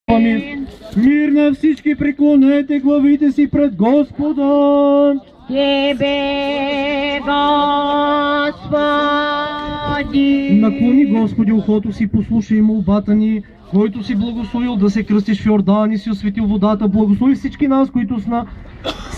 Мир на всички, преклонете главите си пред Господа. Тебе, Господи! Наклони, Господи, ухото си, послушай молбата ни, който си благословил да се кръстиш в Йордан и си осветил водата. Благослови всички нас, които с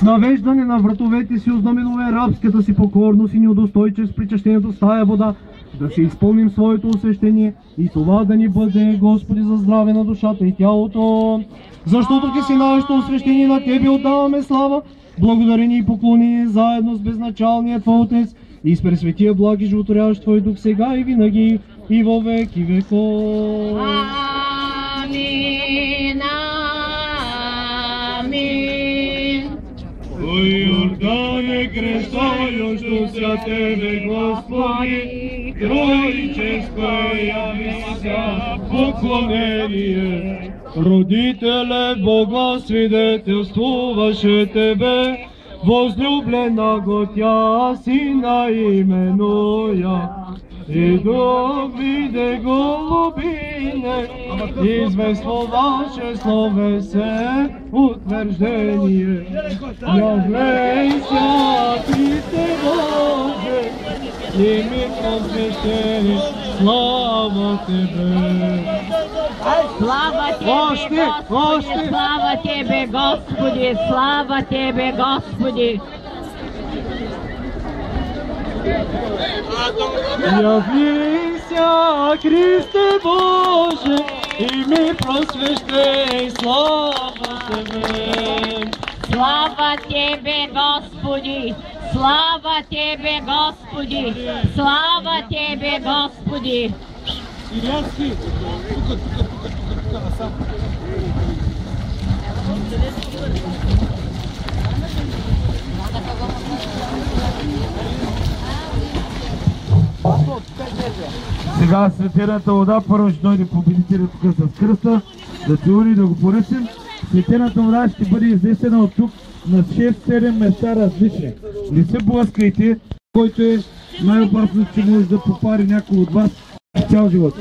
навеждане на вратовете си ознаменове рабската си покорност и ни удостой чрез причащението с тая вода, да се изпълним своето освещение и това да ни бъде, Господи, за здраве на душата и тялото. Защото Ти си нашето освещение, на Тебе отдаваме слава, благодарение и поклонение заедно с безначалния Твой Отец и с пресветия благ и животворящ Твой Дух сега и винаги и във веки веков. Амин, амин. О Йордане, крещающу ся Тебе, Господи, троическо явися поклонение. Родителе Бога свидетелствуваше Тебе, возлюблена го Тя, Сина именуя. И Дух виде голубине, извествоваше словесе утверждение. Явлейся, Христе Боже, и ми просвещени, слава Тебе. Слава Тебе, Господи, слава Тебе, Господи, слава Тебе, Господи. Явися, Христе Боже, и ми просвещей, слава Тебе. Слава Тебе, Господи, слава Тебе, Господи, слава Тебе, Господи. Сега светената вода първо ще дойде победителя тук с кръста, да се ури, да го поръчим. Светената вода ще бъде изнесена от тук на 6-7 места различни. Не се блъскайте, който е най-опасно, че може да попари някой от вас цял живот.